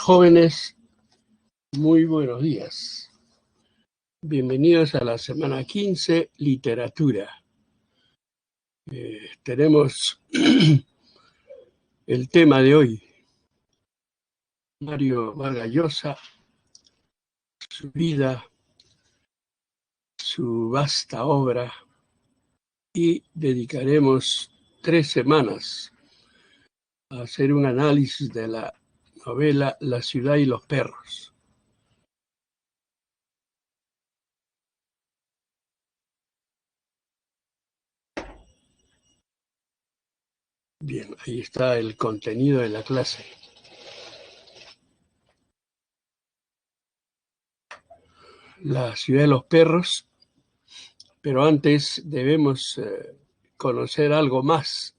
Jóvenes, muy buenos días. Bienvenidos a la semana 15, literatura. Tenemos el tema de hoy, Mario Vargas Llosa, su vida, su vasta obra, y dedicaremos 3 semanas a hacer un análisis de la novela La ciudad y los perros. Bien, ahí está el contenido de la clase. La ciudad de los perros, pero antes debemos conocer algo más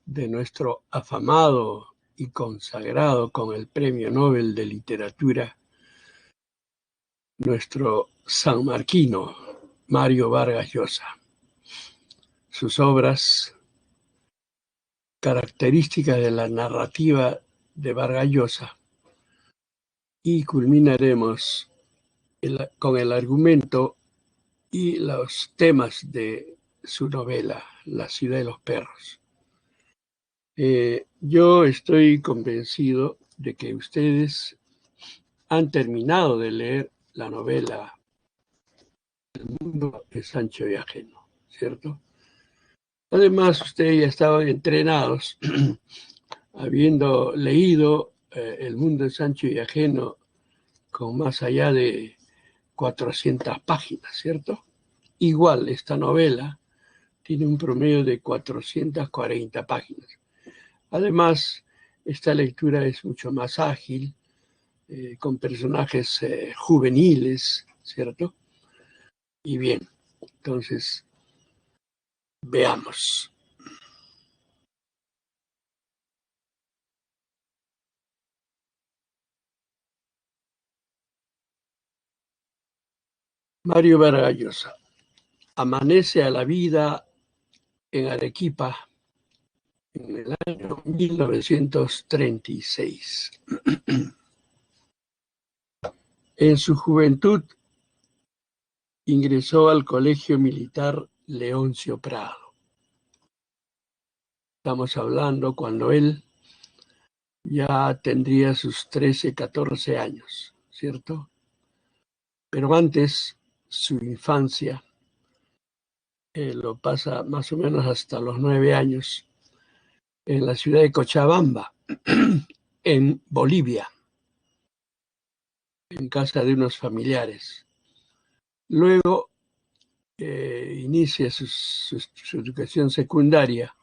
de nuestro afamado y consagrado con el Premio Nobel de Literatura, nuestro sanmarquino Mario Vargas Llosa. Sus obras, características de la narrativa de Vargas Llosa, y culminaremos con el argumento y los temas de su novela, La ciudad de los perros. Yo estoy convencido de que ustedes han terminado de leer la novela El mundo es ancho y ajeno, ¿cierto? Además, ustedes ya estaban entrenados, habiendo leído El mundo es ancho y ajeno con más allá de 400 páginas, ¿cierto? Igual, esta novela tiene un promedio de 440 páginas. Además, esta lectura es mucho más ágil, con personajes juveniles, ¿cierto? Y bien, entonces, veamos. Mario Vargas Llosa. Amanece a la vida en Arequipa en el año 1936. En su juventud ingresó al Colegio Militar Leoncio Prado. Estamos hablando cuando él ya tendría sus 13, 14 años, ¿cierto? Pero antes, su infancia lo pasa más o menos hasta los 9 años en la ciudad de Cochabamba, en Bolivia, en casa de unos familiares. Luego inicia su educación secundaria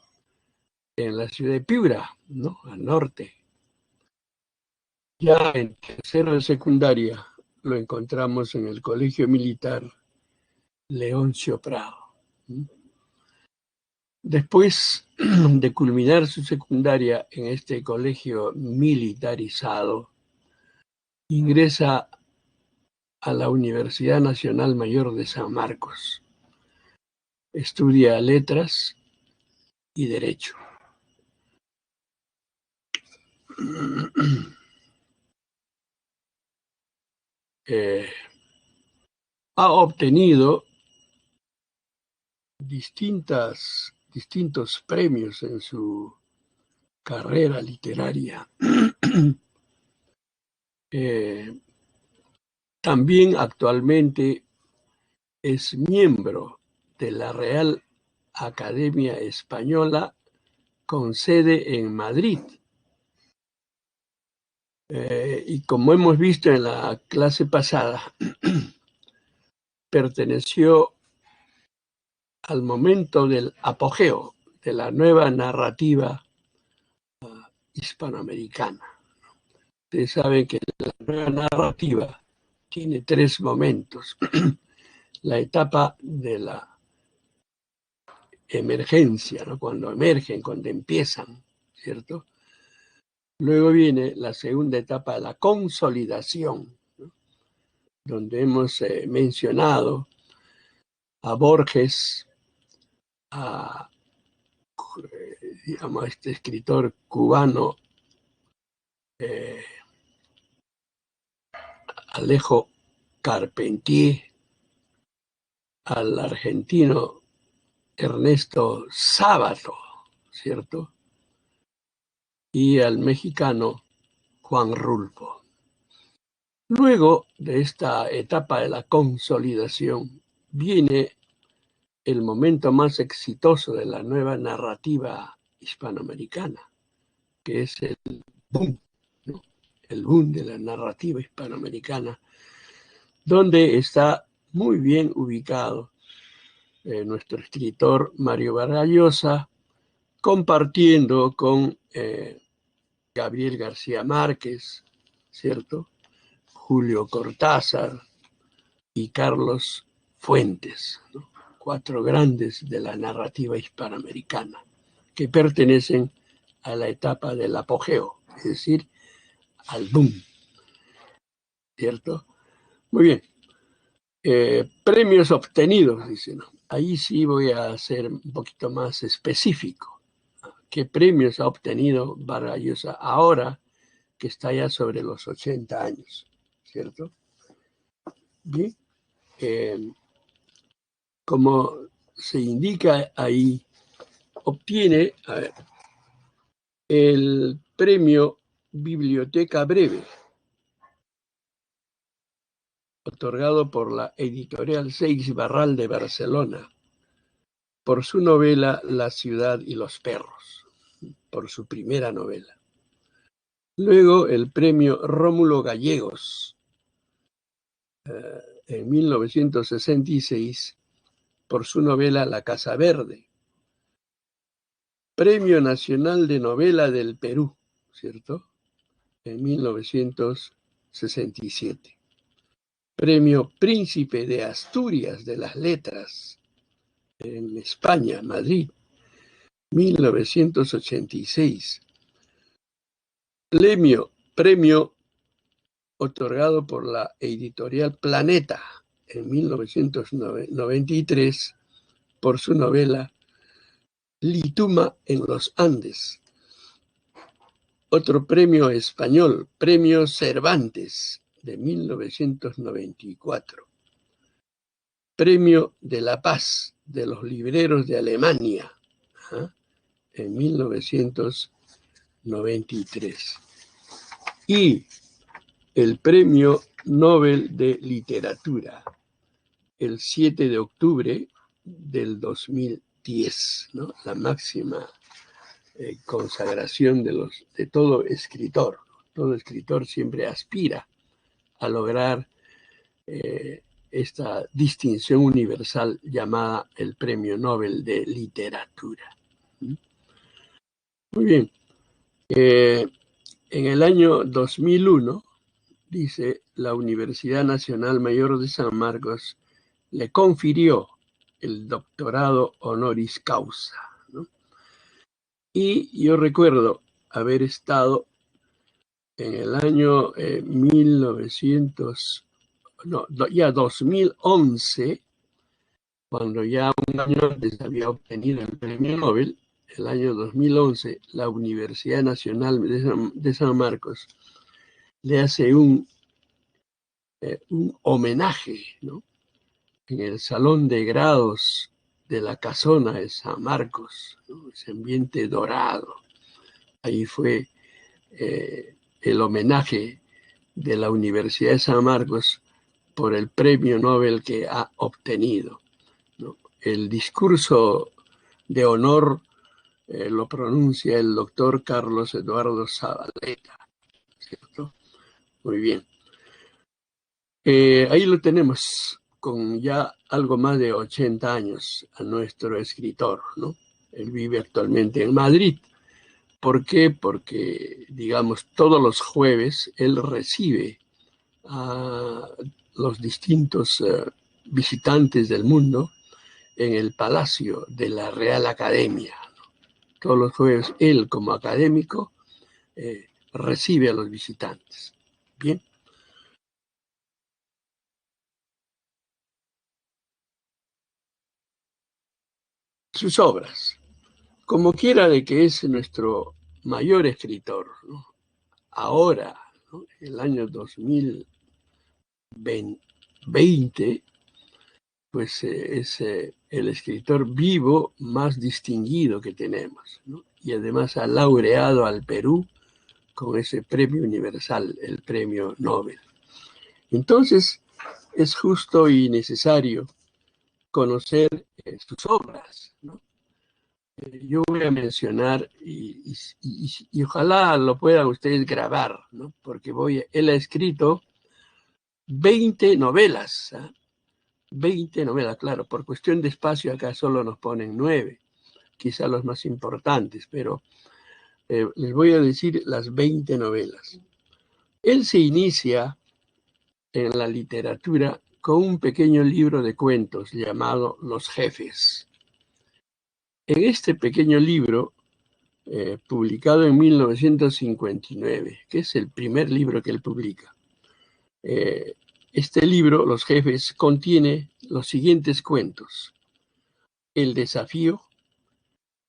en la ciudad de Piura, ¿no? Al norte. Ya en tercero de secundaria lo encontramos en el Colegio Militar Leoncio Prado. Después de culminar su secundaria en este colegio militarizado, ingresa a la Universidad Nacional Mayor de San Marcos. Estudia letras y derecho. Ha obtenido distintos premios en su carrera literaria. También actualmente es miembro de la Real Academia Española con sede en Madrid. Y como hemos visto en la clase pasada, perteneció al momento del apogeo de la nueva narrativa hispanoamericana. Ustedes saben que la nueva narrativa tiene 3 momentos. La etapa de la emergencia, ¿no? Cuando emergen, cuando empiezan, ¿cierto? Luego viene la segunda etapa, la consolidación, ¿no? Donde hemos mencionado a Borges, a este escritor cubano, Alejo Carpentier, al argentino Ernesto Sábato, ¿cierto? Y al mexicano Juan Rulfo. Luego de esta etapa de la consolidación viene el momento más exitoso de la nueva narrativa hispanoamericana, que es el boom, ¿no? El boom de la narrativa hispanoamericana, donde está muy bien ubicado nuestro escritor Mario Vargas Llosa, compartiendo con Gabriel García Márquez, ¿cierto? Julio Cortázar y Carlos Fuentes, ¿no? 4 grandes de la narrativa hispanoamericana, que pertenecen a la etapa del apogeo, es decir, al boom, ¿cierto? Muy bien. Premios obtenidos, dicen. Ahí sí voy a ser un poquito más específico. ¿Qué premios ha obtenido Vargas Llosa ahora que está ya sobre los 80 años? ¿Cierto? Bien. Como se indica ahí, obtiene el premio Biblioteca Breve, otorgado por la editorial Seix Barral de Barcelona, por su novela La ciudad y los perros, por su primera novela. Luego el premio Rómulo Gallegos, en 1966, por su novela La Casa Verde. Premio Nacional de Novela del Perú, ¿cierto? En 1967. Premio Príncipe de Asturias de las Letras, en España, Madrid, 1986. Premio otorgado por la editorial Planeta en 1993 por su novela Lituma en los Andes. Otro premio español, Premio Cervantes de 1994. Premio de la Paz de los Libreros de Alemania, en 1993. Y el Premio Nobel de Literatura, el 7 de octubre del 2010, ¿no? La máxima consagración de todo escritor. Todo escritor siempre aspira a lograr esta distinción universal llamada el Premio Nobel de Literatura. Muy bien. En el año 2001, dice, la Universidad Nacional Mayor de San Marcos le confirió el doctorado honoris causa, ¿no? Y yo recuerdo haber estado en el año 2011, cuando ya un año antes había obtenido el premio Nobel. El año 2011, la Universidad Nacional de San Marcos le hace un homenaje, ¿no? En el salón de grados de la Casona de San Marcos, ¿no? Ese ambiente dorado. Ahí fue el homenaje de la Universidad de San Marcos por el premio Nobel que ha obtenido, ¿no? El discurso de honor lo pronuncia el doctor Carlos Eduardo Zabaleta, ¿cierto? Muy bien. Ahí lo tenemos, con ya algo más de 80 años, a nuestro escritor, ¿no? Él vive actualmente en Madrid. ¿Por qué? Porque, digamos, todos los jueves él recibe a los distintos visitantes del mundo en el Palacio de la Real Academia, ¿no? Todos los jueves él, como académico, recibe a los visitantes. Bien. Sus obras, como quiera de que es nuestro mayor escritor, ¿no? Ahora, ¿no? El año 2000, 20, pues es el escritor vivo más distinguido que tenemos, ¿no? Y además ha laureado al Perú con ese premio universal, el premio Nobel. Entonces, es justo y necesario conocer sus obras, ¿no? Yo voy a mencionar, y ojalá lo puedan ustedes grabar, ¿no? Porque él ha escrito 20 novelas, ¿eh? 20 novelas, claro, por cuestión de espacio acá solo nos ponen 9, quizá los más importantes, pero les voy a decir las 20 novelas. Él se inicia en la literatura con un pequeño libro de cuentos llamado Los Jefes. En este pequeño libro, publicado en 1959, que es el primer libro que él publica, este libro, Los Jefes, contiene los siguientes cuentos: El desafío,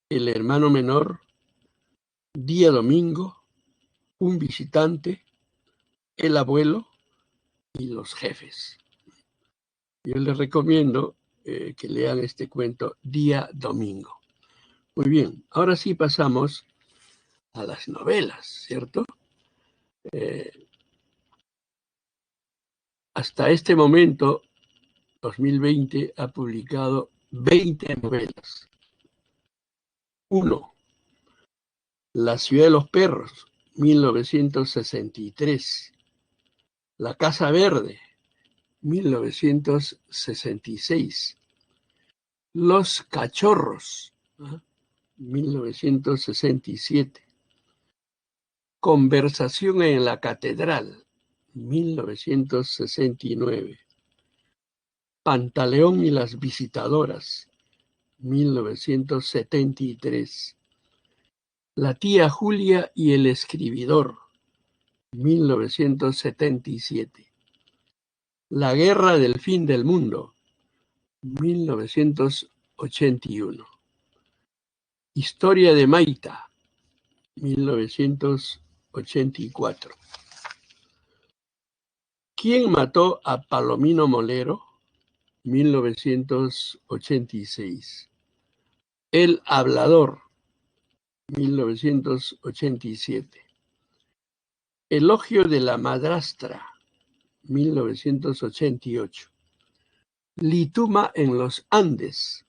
El hermano menor, Día domingo, Un visitante, El abuelo y Los jefes. Yo les recomiendo que lean este cuento Día domingo. Muy bien, ahora sí pasamos a las novelas, ¿cierto? Hasta este momento, 2020, ha publicado 20 novelas. 1. La ciudad de los perros, 1963. La casa verde, 1966. Los cachorros, ¿eh? 1967. Conversación en la catedral, 1969. Pantaleón y las visitadoras, 1973. La tía Julia y el escribidor, 1977. La guerra del fin del mundo, 1981. Historia de Maita, 1984. ¿Quién mató a Palomino Molero? 1986. El hablador, 1987. Elogio de la madrastra, 1988. Lituma en los Andes,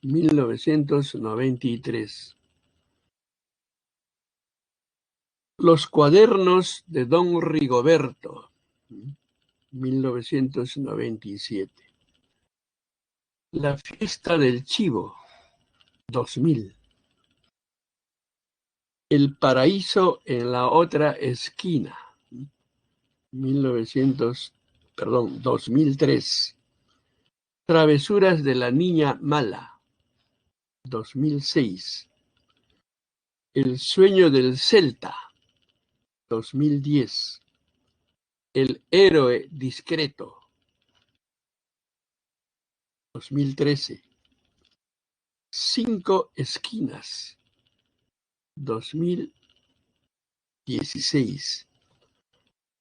1993. Los cuadernos de Don Rigoberto, 1997. La fiesta del chivo, 2000. El paraíso en la otra esquina, 2003. Travesuras de la niña mala, 2006. El sueño del Celta, 2010. El héroe discreto, 2013. 5 esquinas, 2016.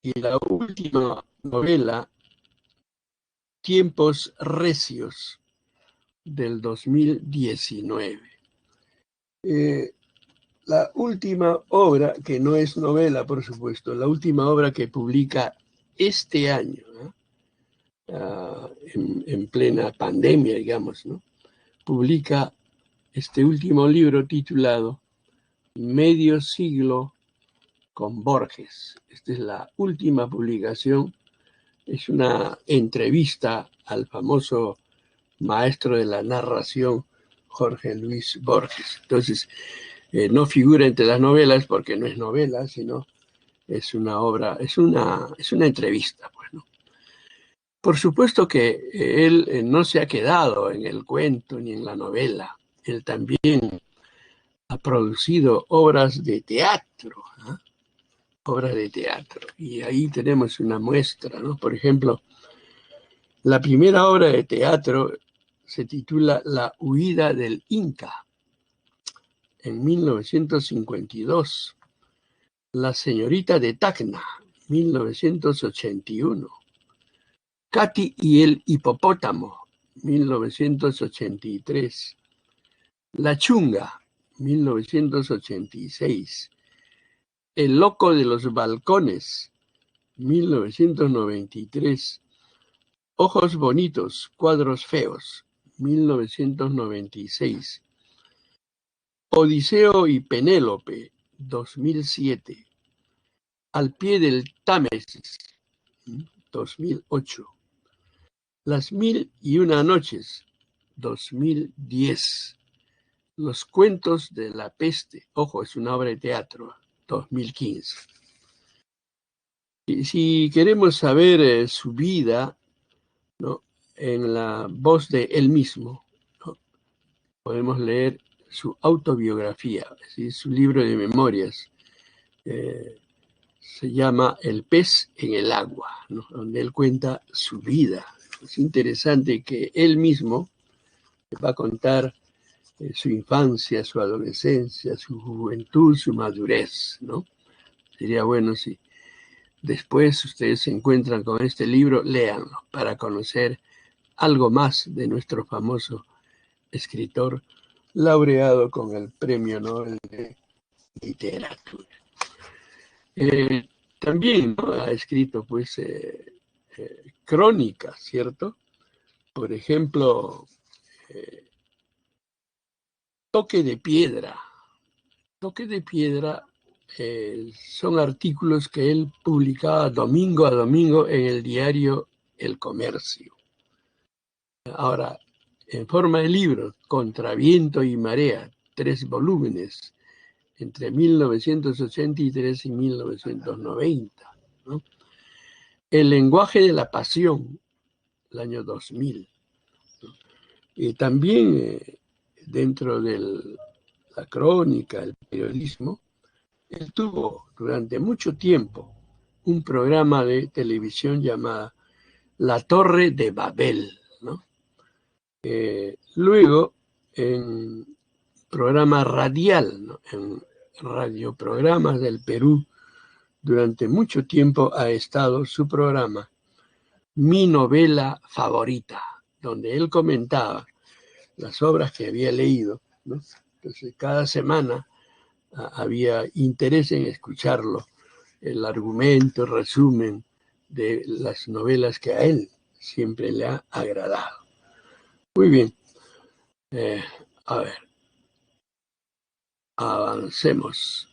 Y la última novela, Tiempos recios, del 2019. La última obra, que no es novela, por supuesto, la última obra que publica este año, en plena pandemia, digamos, ¿no? Publica este último libro titulado Medio siglo con Borges. Esta es la última publicación. Es una entrevista al famoso maestro de la narración, Jorge Luis Borges. Entonces, no figura entre las novelas porque no es novela, sino es una obra, es una entrevista, pues, ¿no? Por supuesto que él no se ha quedado en el cuento ni en la novela. Él también ha producido obras de teatro, ¿eh? Obras de teatro. Y ahí tenemos una muestra, ¿no? Por ejemplo, la primera obra de teatro se titula La huida del Inca, en 1952. La señorita de Tacna, 1981. Katy y el hipopótamo, 1983. La chunga, 1986. El loco de los balcones, 1993. Ojos bonitos, cuadros feos, 1996. Odiseo y Penélope, 2007. Al pie del Támesis, 2008. Las mil y una noches, 2010. Los cuentos de la peste, ojo, es una obra de teatro, 2015. Y si queremos saber su vida, ¿no?, en la voz de él mismo, ¿no?, podemos leer su autobiografía, ¿sí?, su libro de memorias. Se llama El pez en el agua, ¿no?, donde él cuenta su vida. Es interesante que él mismo va a contar su infancia, su adolescencia, su juventud, su madurez, ¿no? Sería bueno si después ustedes se encuentran con este libro, léanlo para conocer algo más de nuestro famoso escritor laureado con el Premio Nobel de Literatura. También, ¿no?, ha escrito pues crónicas, ¿cierto? Por ejemplo, Toque de Piedra. Toque de Piedra son artículos que él publicaba domingo a domingo en el diario El Comercio. Ahora, en forma de libro, Contra viento y marea, 3 volúmenes, entre 1983 y 1990, ¿no? El lenguaje de la pasión, el año 2000. Y también dentro de la crónica, el periodismo, él tuvo durante mucho tiempo un programa de televisión llamado La Torre de Babel, ¿no? Luego, en programa radial, ¿no?, en radioprogramas del Perú, durante mucho tiempo ha estado su programa Mi Novela Favorita, donde él comentaba las obras que había leído, ¿no? Entonces, cada semana había interés en escucharlo, el argumento, el resumen de las novelas que a él siempre le ha agradado. Muy bien. A ver, avancemos.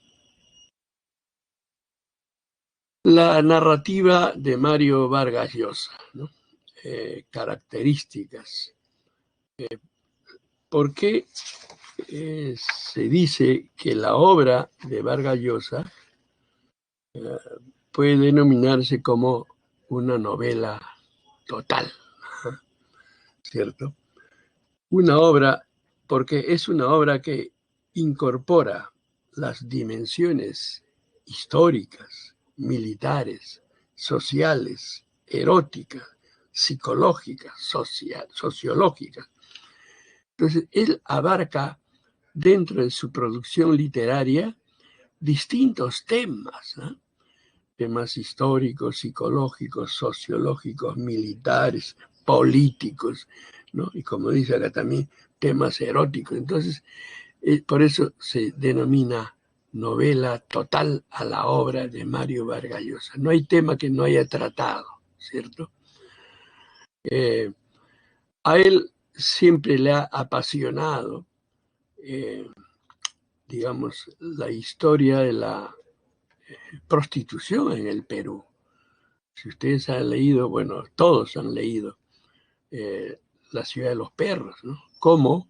La narrativa de Mario Vargas Llosa, ¿no? Características. ¿Por qué se dice que la obra de Vargas Llosa puede denominarse como una novela total, ¿cierto? Una obra, porque es una obra que incorpora las dimensiones históricas, militares, sociales, eróticas, psicológicas, sociológicas. Entonces, él abarca dentro de su producción literaria distintos temas, ¿no? Temas históricos, psicológicos, sociológicos, militares, políticos, ¿no? Y como dice acá también, temas eróticos. Entonces, por eso se denomina novela total a la obra de Mario Vargas Llosa. No hay tema que no haya tratado, ¿cierto? A él siempre le ha apasionado, digamos, la historia de la prostitución en el Perú. Si ustedes han leído, bueno, todos han leído La ciudad de los perros, ¿no? Cómo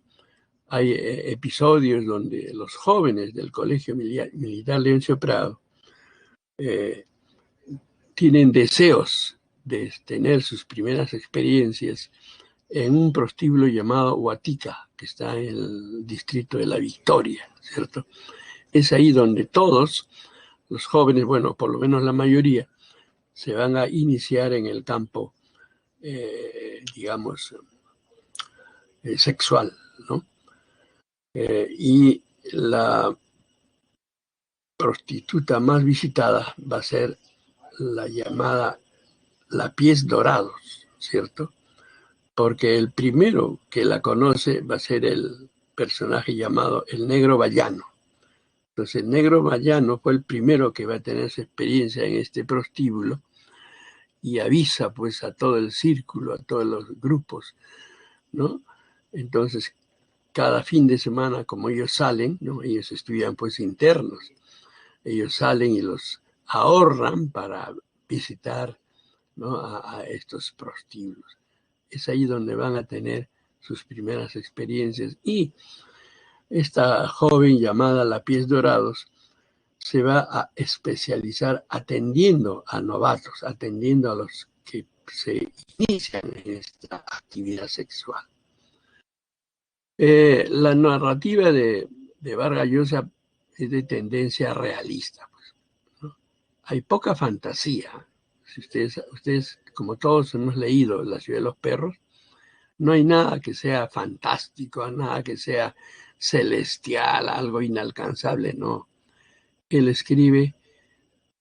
hay episodios donde los jóvenes del Colegio Militar Leoncio Prado tienen deseos de tener sus primeras experiencias en un prostíbulo llamado Huatica, que está en el distrito de La Victoria, ¿cierto? Es ahí donde todos los jóvenes, bueno, por lo menos la mayoría, se van a iniciar en el campo, digamos, sexual, ¿no? Y la prostituta más visitada va a ser la llamada La Pies Dorados, ¿cierto? Porque el primero que la conoce va a ser el personaje llamado el Negro Vallano. Entonces el Negro Vallano fue el primero que va a tener su experiencia en este prostíbulo y avisa pues a todo el círculo, a todos los grupos, ¿no? Entonces cada fin de semana, como ellos salen, ¿no? Ellos estudian pues internos, ellos salen y los ahorran para visitar, ¿no? a estos prostíbulos. Es ahí donde van a tener sus primeras experiencias. Y esta joven llamada La Pies Dorados se va a especializar atendiendo a novatos, atendiendo a los que se inician en esta actividad sexual. La narrativa de Vargas Llosa es de tendencia realista, pues, ¿no? Hay poca fantasía. Si ustedes, como todos hemos leído La ciudad de los perros, no hay nada que sea fantástico, nada que sea celestial, algo inalcanzable, no. Él escribe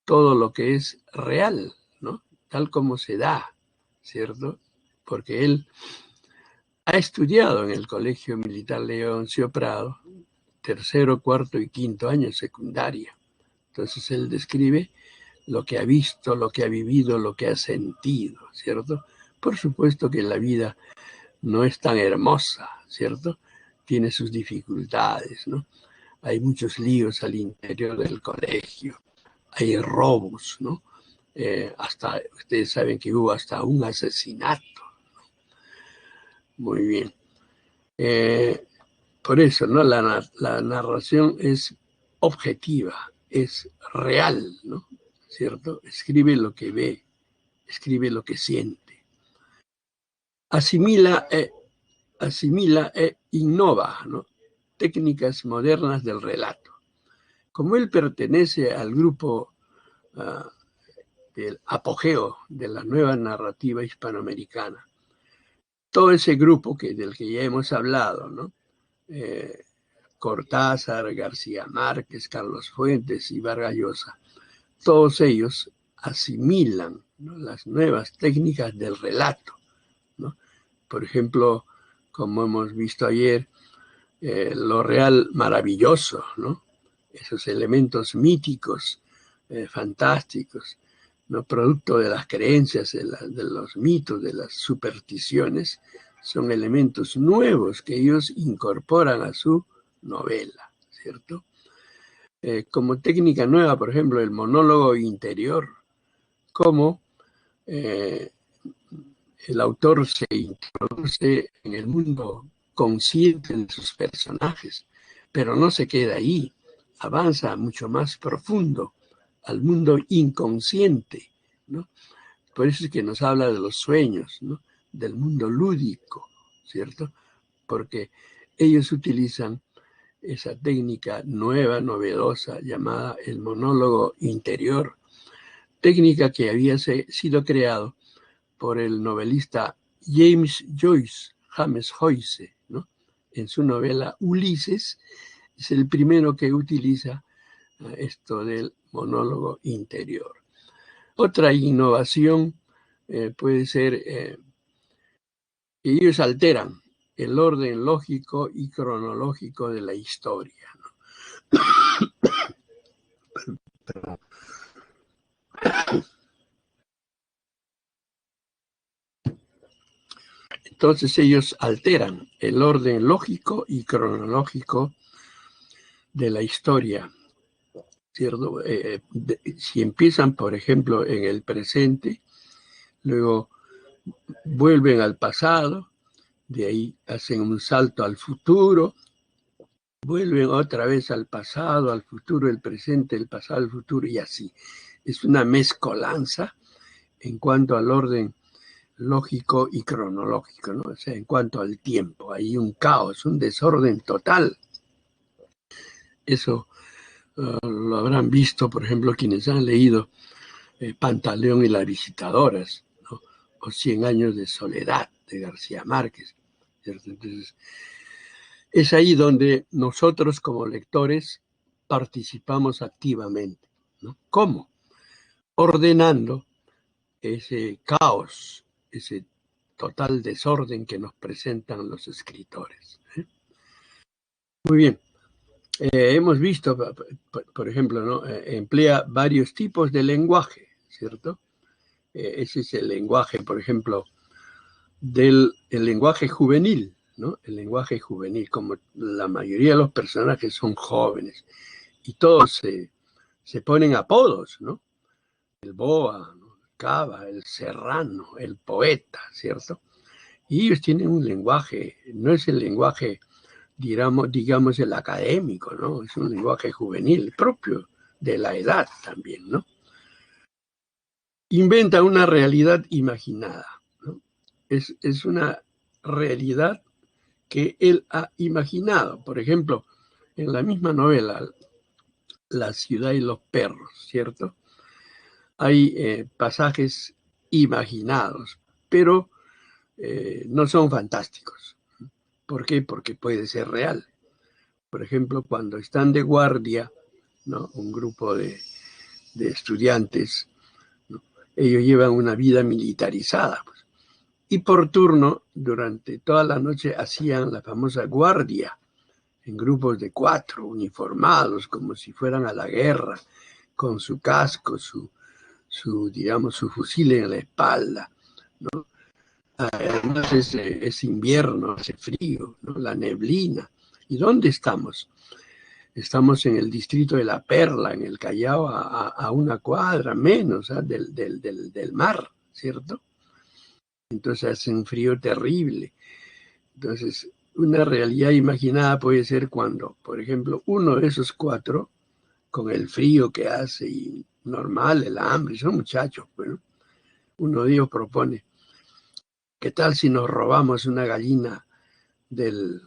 todo lo que es real, ¿no? Tal como se da, ¿cierto? Porque él ha estudiado en el Colegio Militar Leoncio Prado, tercero, cuarto y quinto año secundaria. Entonces él describe lo que ha visto, lo que ha vivido, lo que ha sentido, ¿cierto? Por supuesto que la vida no es tan hermosa, ¿cierto? Tiene sus dificultades, ¿no? Hay muchos líos al interior del colegio, hay robos, ¿no? Hasta, ustedes saben que hubo hasta un asesinato. Muy bien. Por eso, ¿no? La narración es objetiva, es real, ¿no? ¿Cierto? Escribe lo que ve, escribe lo que siente. Asimila e innova, ¿no? Técnicas modernas del relato. Como él pertenece al grupo del apogeo de la nueva narrativa hispanoamericana, todo ese grupo del que ya hemos hablado, ¿no? Cortázar, García Márquez, Carlos Fuentes y Vargas Llosa, todos ellos asimilan, ¿no? las nuevas técnicas del relato, ¿no? Por ejemplo, como hemos visto ayer, lo real maravilloso, ¿no? Esos elementos míticos, fantásticos, ¿no? Producto de las creencias, de los mitos, de las supersticiones, son elementos nuevos que ellos incorporan a su novela, ¿cierto? Como técnica nueva, por ejemplo, el monólogo interior, como el autor se introduce en el mundo consciente de sus personajes, pero no se queda ahí, avanza mucho más profundo al mundo inconsciente, ¿no? Por eso es que nos habla de los sueños, ¿no? Del mundo lúdico, ¿cierto? Porque ellos utilizan esa técnica nueva, novedosa, llamada el monólogo interior, técnica que había sido creado por el novelista James Joyce, ¿no? En su novela Ulises, es el primero que utiliza esto del monólogo interior. Otra innovación puede ser que ellos alteran el orden lógico y cronológico de la historia, ¿no? Entonces ellos alteran el orden lógico y cronológico de la historia, ¿cierto? Si empiezan, por ejemplo, en el presente, luego vuelven al pasado, de ahí hacen un salto al futuro, vuelven otra vez al pasado, al futuro, el presente, el pasado, el futuro, y así. Es una mezcolanza en cuanto al orden lógico y cronológico, ¿no? O sea, en cuanto al tiempo, hay un caos, un desorden total. Eso lo habrán visto, por ejemplo, quienes han leído Pantaleón y las visitadoras, ¿no? O 100 años de soledad de García Márquez, ¿cierto? Entonces, es ahí donde nosotros como lectores participamos activamente, ¿no? ¿Cómo? Ordenando ese caos, ese total desorden que nos presentan los escritores. Muy bien. Hemos visto, por ejemplo, ¿no? Emplea varios tipos de lenguaje, ¿cierto? Ese es el lenguaje, por ejemplo, el lenguaje juvenil, ¿no? El lenguaje juvenil, como la mayoría de los personajes son jóvenes y todos se ponen apodos, ¿no? El boa, ¿no? El cava, el serrano, el poeta, ¿cierto? Y ellos tienen un lenguaje, no es el lenguaje, digamos el académico, ¿no? Es un lenguaje juvenil, propio de la edad también, ¿no? Inventa una realidad imaginada, ¿no? Es una realidad que él ha imaginado. Por ejemplo, en la misma novela, La ciudad y los perros, ¿cierto? Hay pasajes imaginados, pero no son fantásticos. ¿Por qué? Porque puede ser real. Por ejemplo, cuando están de guardia, ¿no? Un grupo de estudiantes, ¿no? Ellos llevan una vida militarizada, pues. Y por turno, durante toda la noche, hacían la famosa guardia, en grupos de 4, uniformados, como si fueran a la guerra, con su casco, digamos, su fusil en la espalda, ¿no? Además es invierno, hace frío, ¿no? La neblina. ¿Y dónde estamos? Estamos en el distrito de La Perla, en el Callao, a una cuadra menos, ¿eh? del mar, ¿cierto? Entonces hace un frío terrible. Entonces, una realidad imaginada puede ser cuando, por ejemplo, uno de esos 4, con el frío que hace y normal, el hambre, son muchachos, bueno, uno de ellos propone, ¿qué tal si nos robamos una gallina del,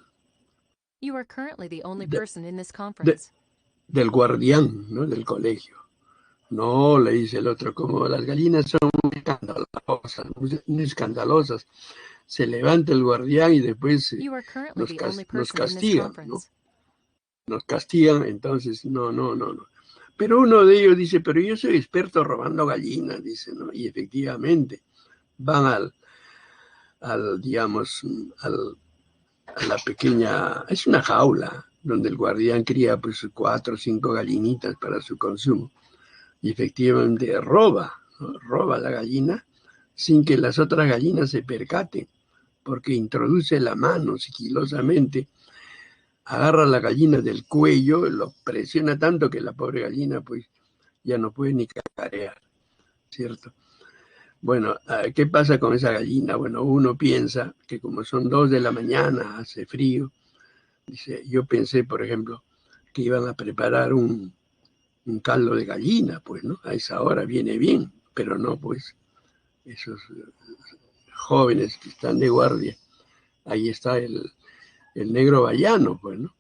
You are currently the only de- person in this de- conference. del guardián, ¿no? Del colegio? No, le dice el otro, como las gallinas son muy escandalosas, se levanta el guardián y después You are currently nos, the only nos person in this castigan, ¿no? conference. Nos castigan, entonces, no. Pero uno de ellos dice, pero yo soy experto robando gallinas, dice, ¿no? Y efectivamente van digamos, a la pequeña, es una jaula donde el guardián cría pues 4 o 5 gallinitas para su consumo. Y efectivamente roba, ¿no? Roba la gallina sin que las otras gallinas se percaten, porque introduce la mano sigilosamente, agarra la gallina del cuello, lo presiona tanto que la pobre gallina pues ya no puede ni cacarear, ¿cierto? Bueno, ¿qué pasa con esa gallina? Bueno, uno piensa que como son 2 de la mañana, hace frío, dice, yo pensé, por ejemplo, que iban a preparar un caldo de gallina, pues, ¿no? A esa hora viene bien, pero no, pues, esos jóvenes que están de guardia, ahí está el negro vallano, pues, ¿no?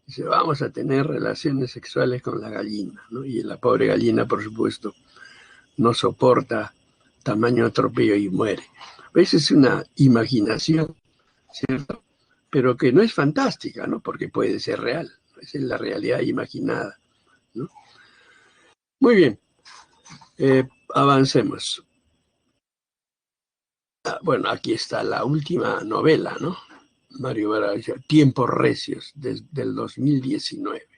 Dice, vamos a tener relaciones sexuales con la gallina, ¿no? Y la pobre gallina, por supuesto, no soporta tamaño atropello y muere. Esa es una imaginación, ¿cierto? Pero que no es fantástica, ¿no? Porque puede ser real. Esa es la realidad imaginada, ¿no? Muy bien, avancemos. Bueno, aquí está la última novela, ¿no? Mario Vargas, Tiempos Recios, desde el 2019.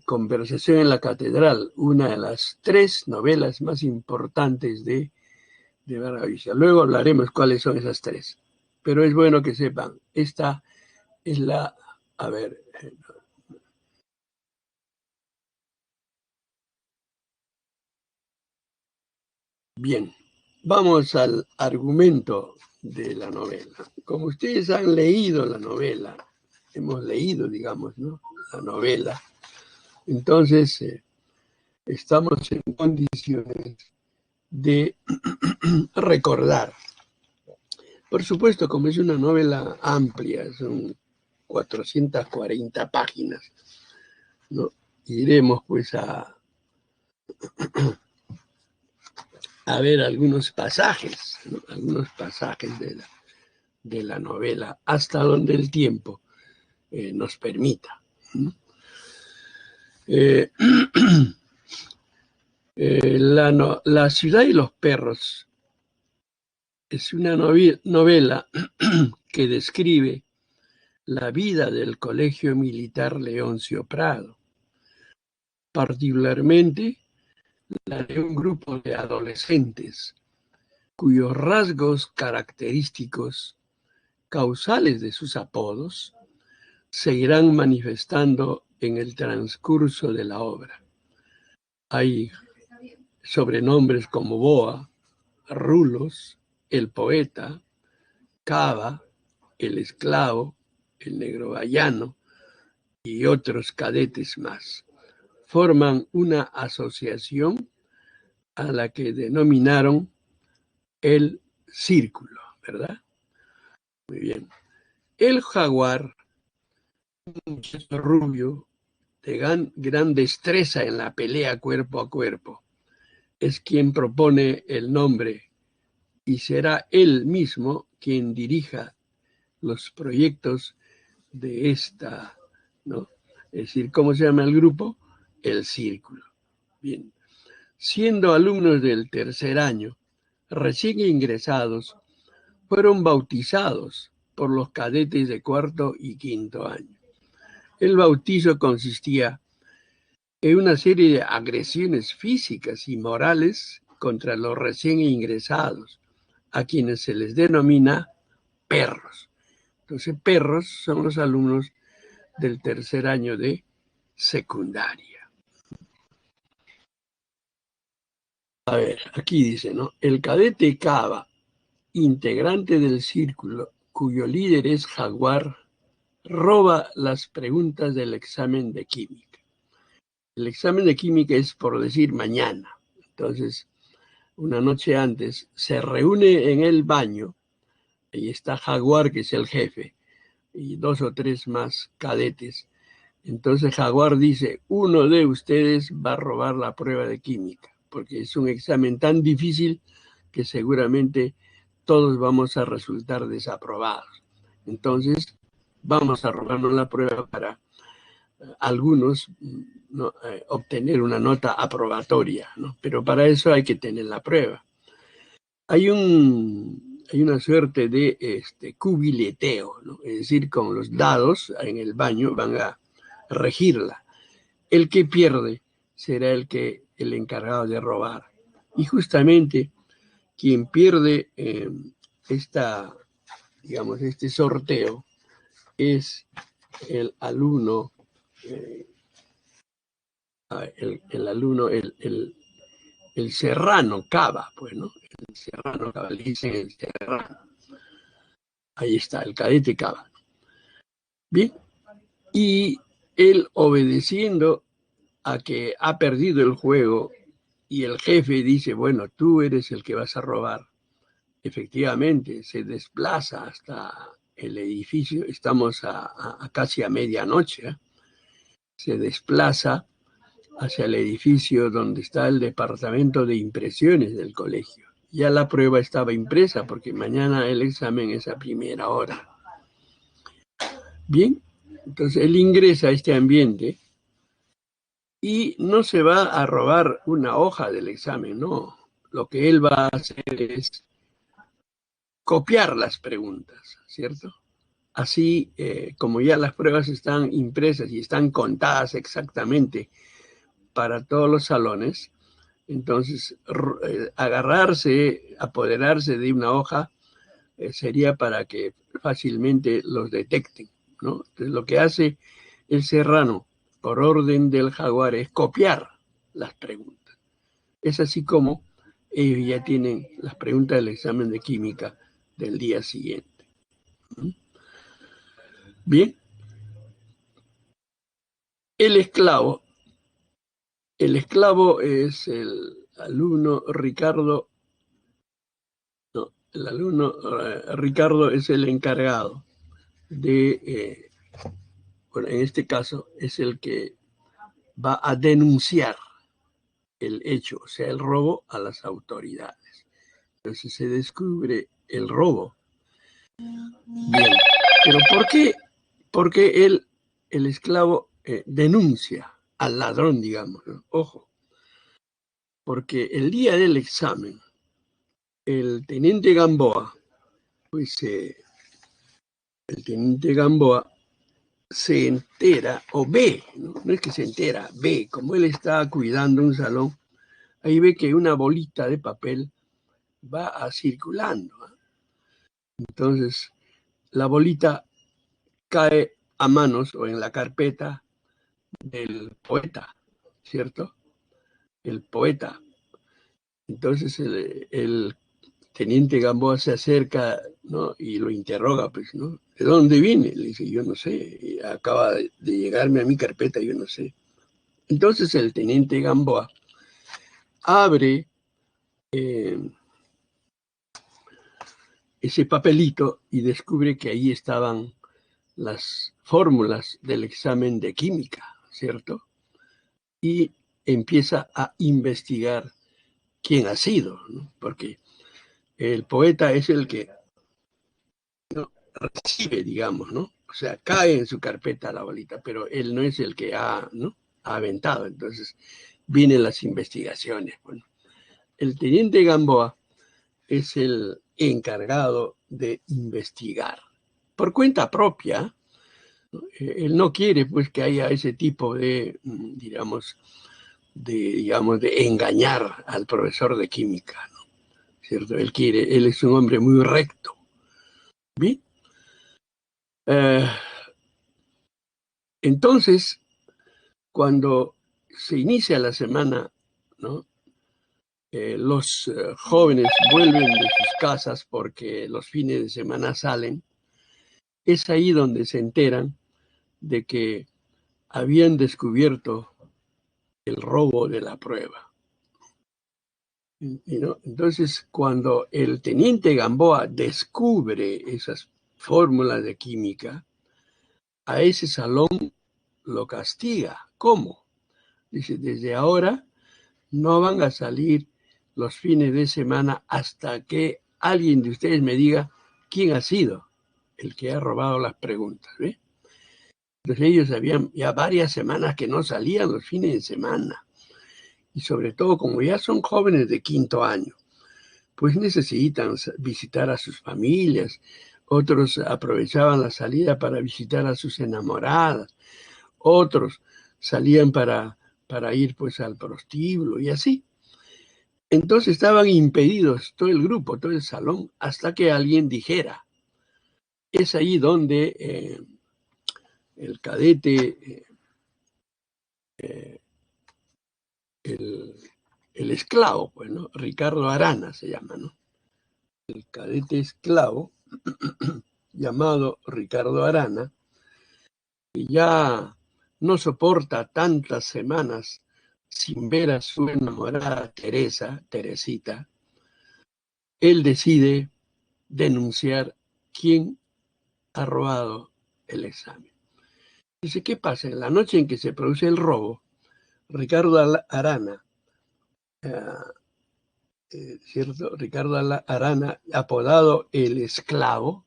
Conversación en la Catedral, una de las 3 novelas más importantes de Vargas. Luego hablaremos cuáles son esas 3. Pero es bueno que sepan, esta es la, a ver, bien, vamos al argumento de la novela. Como ustedes han leído la novela, hemos leído, digamos, ¿no? La novela, entonces estamos en condiciones de recordar. Por supuesto, como es una novela amplia, son 440 páginas, ¿no? Iremos pues a ver algunos pasajes, ¿no? Algunos pasajes de la novela, hasta donde el tiempo nos permita. Eh, la ciudad y los perros Es una novela que describe la vida del Colegio Militar Leoncio Prado, particularmente la de un grupo de adolescentes cuyos rasgos característicos, causales de sus apodos, se irán manifestando en el transcurso de la obra. Hay sobrenombres como Boa, Rulos, el poeta, Cava, el esclavo, el negro vallano y otros cadetes más. Forman una asociación a la que denominaron el círculo, ¿verdad? Muy bien. El jaguar, un muchacho rubio de gran destreza en la pelea cuerpo a cuerpo, es quien propone el nombre y será él mismo quien dirija los proyectos de esta, ¿no? Es decir, ¿cómo se llama el grupo? El Círculo. Bien. Siendo alumnos del tercer año, recién ingresados, fueron bautizados por los cadetes de cuarto y quinto año. El bautizo consistía en una serie de agresiones físicas y morales contra los recién ingresados, a quienes se les denomina perros. Entonces, perros son los alumnos del tercer año de secundaria. A ver, aquí dice, ¿no? El cadete Cava, integrante del círculo, cuyo líder es Jaguar, roba las preguntas del examen de química. El examen de química es por decir mañana. Entonces, una noche antes, se reúne en el baño, ahí está Jaguar, que es el jefe, y 2 o 3 más cadetes. Entonces Jaguar dice, uno de ustedes va a robar la prueba de química, porque es un examen tan difícil que seguramente todos vamos a resultar desaprobados. Entonces, vamos a robarnos la prueba para algunos, ¿no? Obtener una nota aprobatoria, ¿no? Pero para eso hay que tener la prueba. Hay una suerte de cubileteo, ¿no? Es decir, con los dados en el baño van a regirla. El que pierde será el encargado de robar. Y justamente quien pierde este sorteo es el alumno, el serrano Cava, pues, ¿no? El serrano Cava, le dicen el serrano. Ahí está, el cadete Cava. Bien, y él obedeciendo a que ha perdido el juego y el jefe dice, bueno, tú eres el que vas a robar. Efectivamente, se desplaza hasta el edificio, estamos casi a medianoche, ¿eh? Se desplaza hacia el edificio donde está el departamento de impresiones del colegio. Ya la prueba estaba impresa porque mañana el examen es a primera hora. Bien, entonces él ingresa a este ambiente y no se va a robar una hoja del examen, no. Lo que él va a hacer es copiar las preguntas, ¿cierto? Así, como ya las pruebas están impresas y están contadas exactamente para todos los salones, entonces apoderarse de una hoja sería para que fácilmente los detecten, ¿no? Entonces, lo que hace el serrano, por orden del jaguar, es copiar las preguntas. Es así como ellos ya tienen las preguntas del examen de química del día siguiente. Bien, el esclavo es el alumno Ricardo, no, el alumno Ricardo es el encargado de, bueno, en este caso es el que va a denunciar el hecho, o sea, el robo a las autoridades. Entonces se descubre el robo. Bien, pero ¿por qué? Porque el esclavo denuncia al ladrón, digamos, ¿no? Ojo, porque el día del examen el teniente Gamboa, pues el teniente Gamboa se entera, o ve, no es que se entera, ve, como él está cuidando un salón, ahí ve que una bolita de papel va circulando. Entonces, la bolita cae a manos o en la carpeta del poeta, ¿cierto? El poeta. Entonces, el teniente Gamboa se acerca, ¿no? Y lo interroga, pues, ¿no? ¿De dónde viene? Le dice, yo no sé, acaba de llegarme a mi carpeta, yo no sé. Entonces el teniente Gamboa abre ese papelito y descubre que ahí estaban las fórmulas del examen de química, ¿cierto? Y empieza a investigar quién ha sido, ¿no? Porque el poeta es el que recibe, digamos, ¿no? O sea, cae en su carpeta la bolita, pero él no es el que ha, ¿no? Ha aventado. Entonces, vienen las investigaciones. Bueno, el teniente Gamboa es el encargado de investigar por cuenta propia. ¿No? Él no quiere, pues, que haya ese tipo de, digamos, de engañar al profesor de química, ¿no? ¿Cierto? Él es un hombre muy recto. ¿Bien? Entonces, cuando se inicia la semana, ¿no? Los jóvenes vuelven de sus casas porque los fines de semana salen. Es ahí donde se enteran de que habían descubierto el robo de la prueba. ¿No? Entonces, cuando el teniente Gamboa descubre esas fórmulas de química, a ese salón lo castiga. ¿Cómo? Dice, desde ahora no van a salir los fines de semana hasta que alguien de ustedes me diga quién ha sido el que ha robado las preguntas. ¿Ve? Entonces ellos habían ya varias semanas que no salían los fines de semana. Y sobre todo, como ya son jóvenes de 5º año, pues necesitan visitar a sus familias. Otros aprovechaban la salida para visitar a sus enamoradas. Otros salían para ir pues al prostíbulo y así. Entonces estaban impedidos todo el grupo, todo el salón, hasta que alguien dijera. Es ahí donde el cadete, el esclavo, pues, ¿no? Ricardo Arana se llama, ¿no? El cadete esclavo, llamado Ricardo Arana, que ya no soporta tantas semanas sin ver a su enamorada Teresita, él decide denunciar quién ha robado el examen. Dice, ¿qué pasa? En la noche en que se produce el robo, Ricardo Arana, ¿cierto? Ricardo Arana, apodado el esclavo,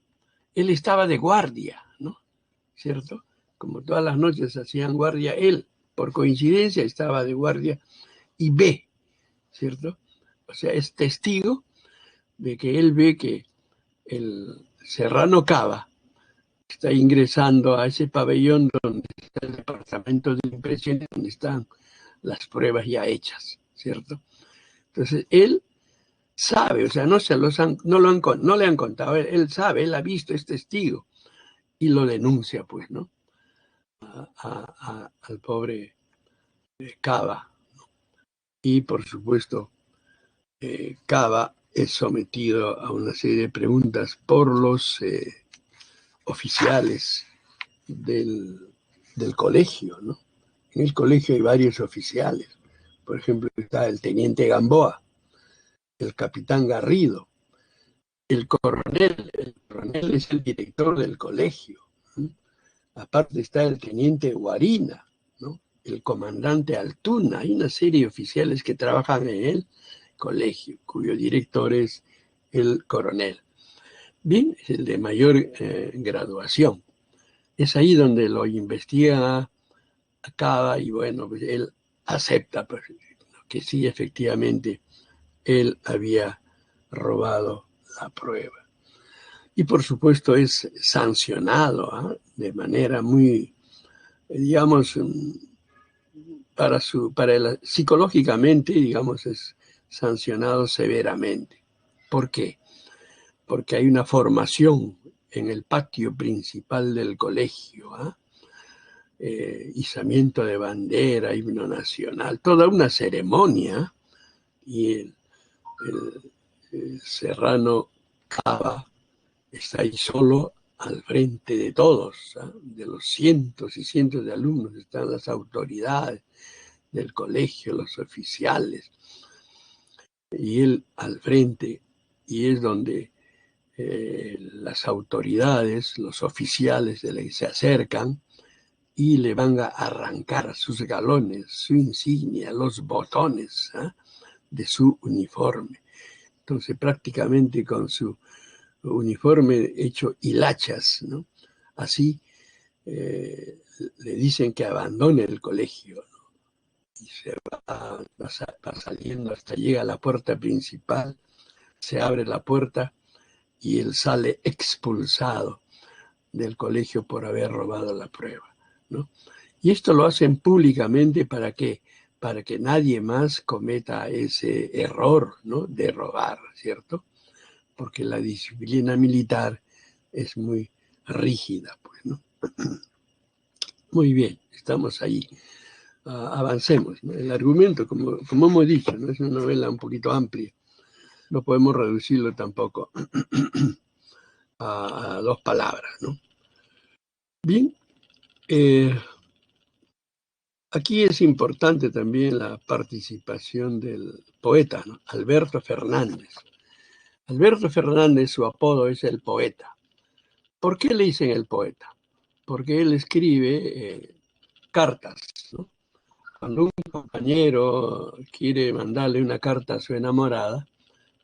él estaba de guardia, ¿no? ¿Cierto? Como todas las noches hacían guardia, él, por coincidencia, estaba de guardia y ve, ¿cierto? O sea, es testigo de que él ve que el Serrano Cava está ingresando a ese pabellón donde está el departamento de impresiones, donde están las pruebas ya hechas, ¿cierto? Entonces, él sabe, o sea, no le han contado, él sabe, él ha visto, es testigo, y lo denuncia, pues, ¿no? Al pobre Cava. Y, por supuesto, Cava es sometido a una serie de preguntas por los oficiales del colegio, ¿no? En el colegio hay varios oficiales. Por ejemplo, está el teniente Gamboa, el capitán Garrido, el coronel. El coronel es el director del colegio. ¿No? Aparte está el teniente Guarina, ¿no? El comandante Altuna. Hay una serie de oficiales que trabajan en el colegio, cuyo director es el coronel. Bien, es el de mayor graduación. Es ahí donde lo investiga, acaba y bueno, pues él acepta pues, que sí, efectivamente, él había robado la prueba. Y por supuesto es sancionado de manera muy, digamos, psicológicamente, digamos, es sancionado severamente. ¿Por qué? Porque hay una formación en el patio principal del colegio, izamiento de bandera, himno nacional, toda una ceremonia, y el Serrano Cava está ahí solo al frente de todos, de los cientos y cientos de alumnos, están las autoridades del colegio, los oficiales, y él al frente, y es donde las autoridades, los oficiales se acercan y le van a arrancar sus galones, su insignia, los botones de su uniforme. Entonces prácticamente con su uniforme hecho hilachas, ¿no? Así le dicen que abandone el colegio, ¿no? Y se va saliendo hasta llega a la puerta principal, se abre la puerta y él sale expulsado del colegio por haber robado la prueba, ¿no? Y esto lo hacen públicamente ¿para qué? Para que nadie más cometa ese error, ¿no? De robar, ¿cierto? Porque la disciplina militar es muy rígida, pues, ¿no? Muy bien, estamos ahí. Avancemos, ¿no? El argumento, como hemos dicho, ¿no? Es una novela un poquito amplia. No podemos reducirlo tampoco a 2 palabras, ¿no? Bien, aquí es importante también la participación del poeta, ¿no? Alberto Fernández. Alberto Fernández, su apodo es el poeta. ¿Por qué le dicen el poeta? Porque él escribe cartas, ¿no? Cuando un compañero quiere mandarle una carta a su enamorada,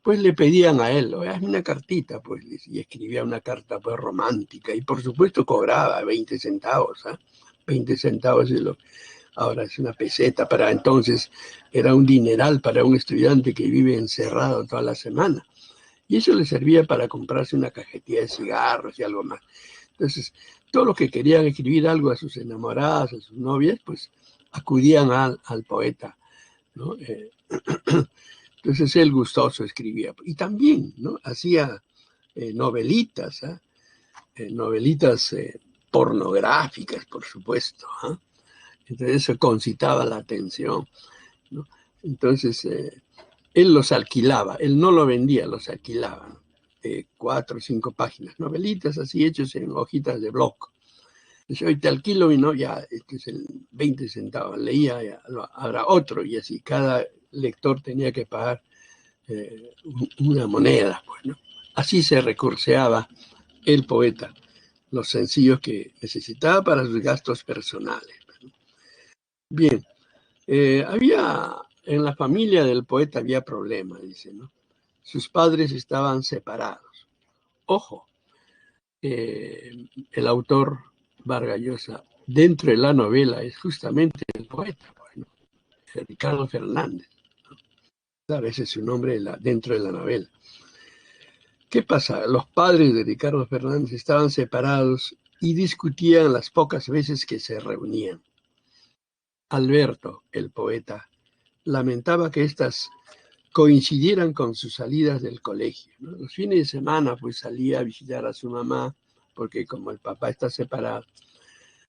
pues le pedían a él, hazme una cartita, pues, y escribía una carta pues romántica, y por supuesto cobraba 20 centavos, 20 centavos ahora es una peseta, para entonces era un dineral para un estudiante que vive encerrado toda la semana. Y eso le servía para comprarse una cajetilla de cigarros y algo más. Entonces, todos los que querían escribir algo a sus enamoradas, a sus novias, pues acudían al poeta, ¿no? Entonces él gustoso escribía. Y también, ¿no? Hacía novelitas, novelitas pornográficas, por supuesto. Entonces eso concitaba la atención, ¿no? Entonces él los alquilaba, él no lo vendía, los alquilaba, ¿no? 4 o 5 páginas, novelitas así hechos en hojitas de blog. Entonces, hoy te alquilo y no, ya, este es el 20 centavos, leía, ya, habrá otro, y así cada lector tenía que pagar una moneda, pues, ¿no? Así se recurseaba el poeta, los sencillos que necesitaba para sus gastos personales. Bien, en la familia del poeta había problemas, dice, ¿no? Sus padres estaban separados. Ojo, el autor Vargas Llosa, dentro de la novela, es justamente el poeta, bueno, Ricardo Fernández, ¿no? Claro, ese es su nombre dentro de la novela. ¿Qué pasa? Los padres de Ricardo Fernández estaban separados y discutían las pocas veces que se reunían. Alberto, el poeta, lamentaba que éstas coincidieran con sus salidas del colegio, ¿no? Los fines de semana pues salía a visitar a su mamá, porque como el papá está separado,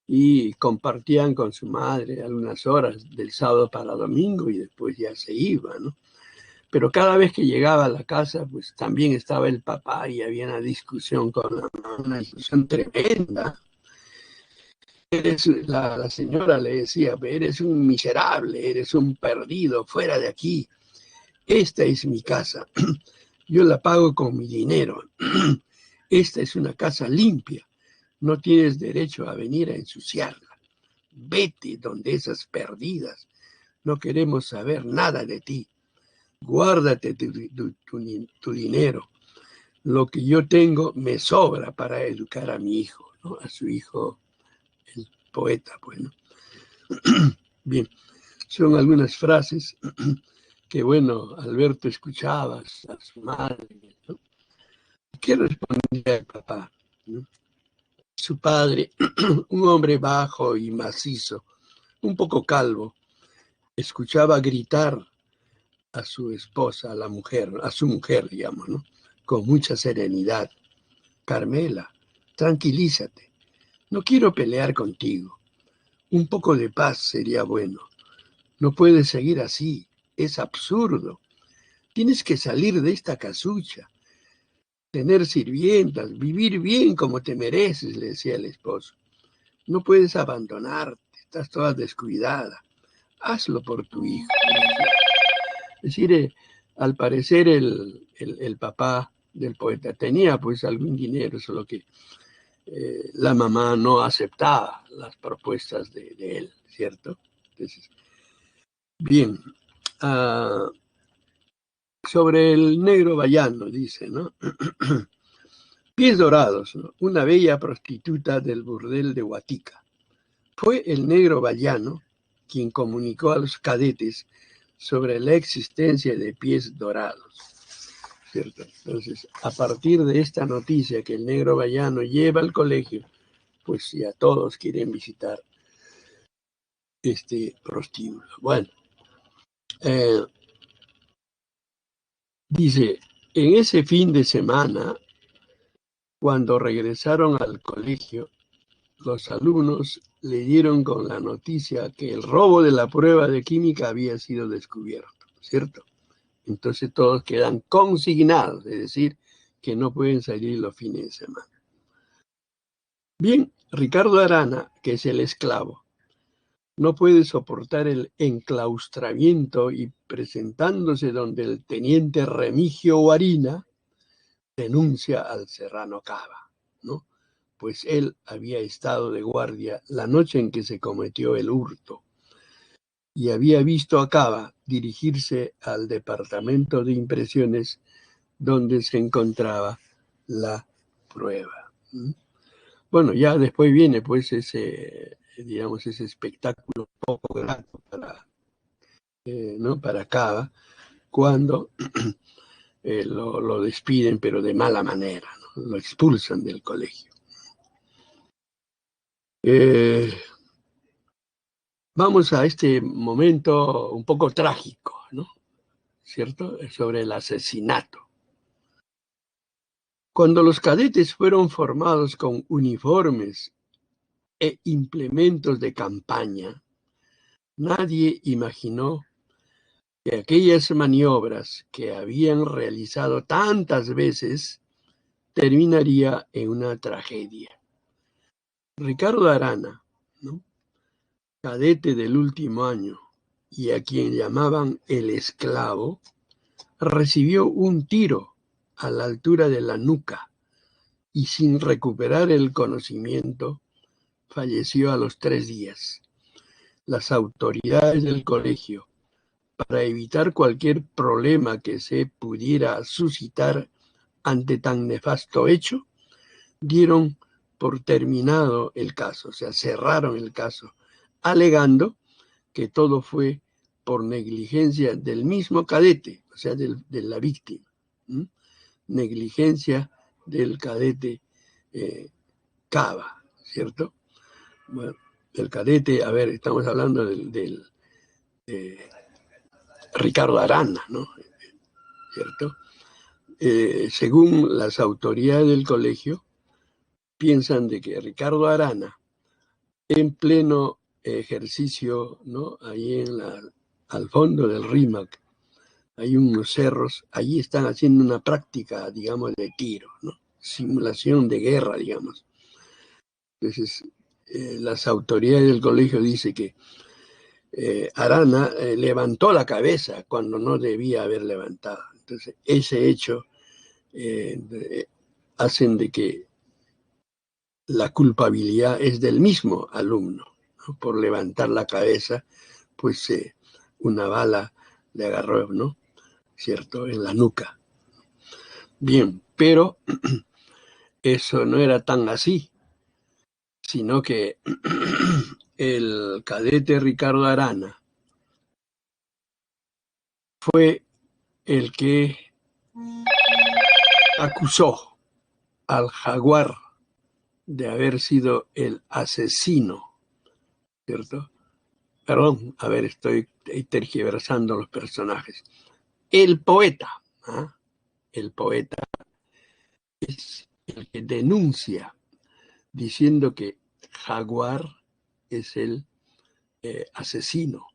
y compartían con su madre algunas horas del sábado para domingo y después ya se iba, ¿no? Pero cada vez que llegaba a la casa, pues también estaba el papá y había una discusión con la mamá, una discusión tremenda. La señora le decía, eres un miserable, eres un perdido, fuera de aquí. Esta es mi casa, yo la pago con mi dinero. Esta es una casa limpia, no tienes derecho a venir a ensuciarla. Vete donde esas perdidas, no queremos saber nada de ti. Guárdate tu dinero. Lo que yo tengo me sobra para educar a mi hijo, ¿no? A su hijo, el poeta, pues, ¿no? Bien, son algunas frases que bueno, Alberto escuchaba a su madre, ¿no? ¿Qué respondía el papá, ¿no? Su padre, un hombre bajo y macizo, un poco calvo, escuchaba gritar a su esposa, a la mujer, a su mujer, digamos, ¿no? Con mucha serenidad. Carmela, tranquilízate. No quiero pelear contigo. Un poco de paz sería bueno. No puedes seguir así. Es absurdo. Tienes que salir de esta casucha, tener sirvientas, vivir bien como te mereces, le decía el esposo. No puedes abandonarte, estás toda descuidada. Hazlo por tu hijo. Es decir, al parecer el papá del poeta tenía pues algún dinero, solo que la mamá no aceptaba las propuestas de él, ¿cierto? Entonces, bien, sobre el negro vallano, dice, ¿no? Pies dorados, ¿no? Una bella prostituta del burdel de Huatica. Fue el negro vallano quien comunicó a los cadetes sobre la existencia de pies dorados, ¿cierto? Entonces, a partir de esta noticia que el negro vallano lleva al colegio, pues ya todos quieren visitar este prostíbulo. Bueno, dice, en ese fin de semana, cuando regresaron al colegio, los alumnos le dieron con la noticia que el robo de la prueba de química había sido descubierto, ¿cierto? Entonces todos quedan consignados, es decir, que no pueden salir los fines de semana. Bien, Ricardo Arana, que es el esclavo, no puede soportar el enclaustramiento y presentándose donde el teniente Remigio Guarina denuncia al serrano Cava, ¿no? Pues él había estado de guardia la noche en que se cometió el hurto y había visto a Cava dirigirse al departamento de impresiones donde se encontraba la prueba. Bueno, ya después viene pues ese, digamos, ese espectáculo poco grato ¿no? Para Cava, cuando lo despiden, pero de mala manera, ¿no? Lo expulsan del colegio. Vamos a este momento un poco trágico, ¿no? ¿Cierto? Sobre el asesinato. Cuando los cadetes fueron formados con uniformes e implementos de campaña, nadie imaginó que aquellas maniobras que habían realizado tantas veces terminaría en una tragedia. Ricardo Arana, ¿no? Cadete del último año y a quien llamaban el esclavo, recibió un tiro a la altura de la nuca y sin recuperar el conocimiento falleció a los 3 días. Las autoridades del colegio, para evitar cualquier problema que se pudiera suscitar ante tan nefasto hecho, dieron por terminado el caso, o sea, cerraron el caso, alegando que todo fue por negligencia del mismo cadete, o sea, de la víctima. Negligencia del cadete Cava, ¿cierto? Bueno, el cadete, a ver, estamos hablando del Ricardo Arana, ¿no? ¿Cierto? Según las autoridades del colegio, piensan de que Ricardo Arana, en pleno ejercicio, ¿no? Ahí al fondo del RIMAC, hay unos cerros, allí están haciendo una práctica, digamos, de tiro, ¿no? Simulación de guerra, digamos. Entonces, las autoridades del colegio dicen que Arana levantó la cabeza cuando no debía haber levantado. Entonces, ese hecho hacen de que la culpabilidad es del mismo alumno, ¿no? Por levantar la cabeza, pues una bala le agarró, ¿no? ¿Cierto? En la nuca. Bien, pero eso no era tan así, sino que el cadete Ricardo Arana fue el que acusó al jaguar de haber sido el asesino, ¿cierto? Perdón, a ver, estoy tergiversando los personajes. El poeta, ¿ah? El poeta es el que denuncia diciendo que Jaguar es el asesino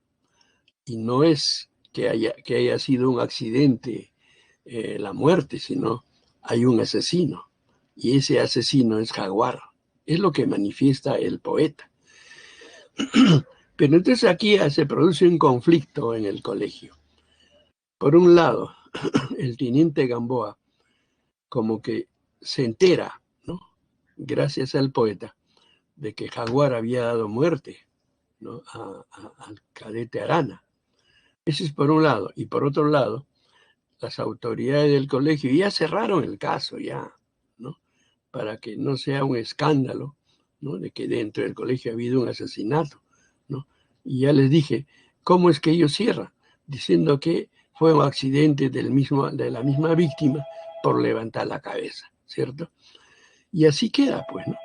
y no es que haya sido un accidente la muerte, sino hay un asesino y ese asesino es Jaguar. Es lo que manifiesta el poeta. Pero entonces aquí se produce un conflicto en el colegio. Por un lado, el teniente Gamboa como que se entera, ¿no? Gracias al poeta, de que Jaguar había dado muerte, ¿no? al cadete Arana. Ese es por un lado. Y por otro lado, las autoridades del colegio ya cerraron el caso, ya, ¿no? Para que no sea un escándalo, ¿no? De que dentro del colegio ha habido un asesinato, ¿no? Y ya les dije, ¿cómo es que ellos cierran? Diciendo que fue un accidente de la misma víctima por levantar la cabeza, ¿cierto? Y así queda, pues, ¿no?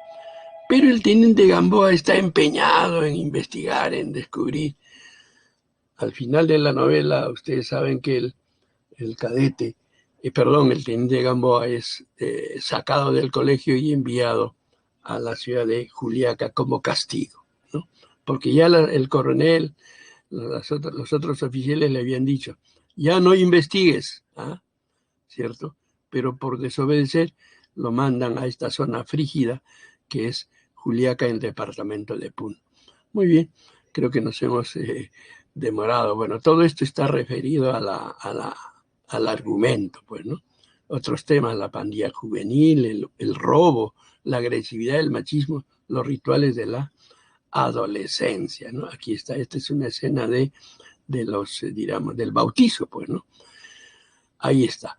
Pero el teniente Gamboa está empeñado en investigar, en descubrir. Al final de la novela, ustedes saben que el cadete, el teniente Gamboa es sacado del colegio y enviado a la ciudad de Juliaca como castigo, ¿no? Porque ya el coronel, los otros oficiales le habían dicho, ya no investigues, ¿ah? ¿Cierto? Pero por desobedecer lo mandan a esta zona frígida que es Juliaca, en el departamento de Puno. Muy bien, creo que nos hemos demorado. Bueno, todo esto está referido al argumento, pues, ¿no? Otros temas, la pandilla juvenil, el robo, la agresividad, el machismo, los rituales de la adolescencia, ¿no? Aquí está, esta es una escena de los, digamos, del bautizo, pues, ¿no? Ahí está,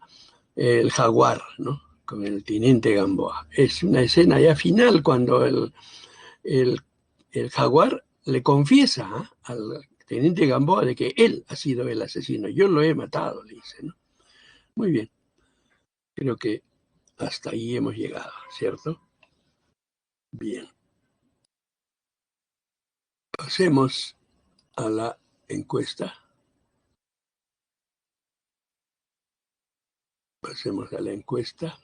el jaguar, ¿no? Con el teniente Gamboa. Es una escena ya final cuando el, el jaguar le confiesa, ¿eh? Al teniente Gamboa de que él ha sido el asesino. Yo lo he matado, le dice, ¿no? Muy bien. Creo que hasta ahí hemos llegado, ¿cierto? Bien. Pasemos a la encuesta. Pasemos a la encuesta.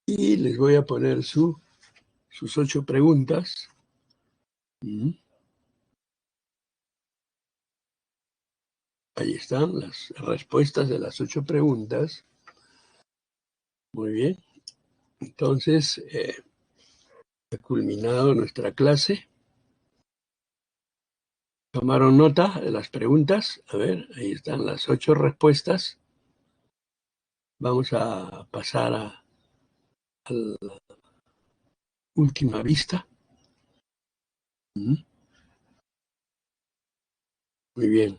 Y les voy a poner sus 8 preguntas. Ahí están las respuestas de las 8 preguntas. Muy bien. Entonces, ha culminado nuestra clase. ¿Tomaron nota de las preguntas? A ver, ahí están las 8 respuestas. Vamos a pasar a la última vista. Muy bien.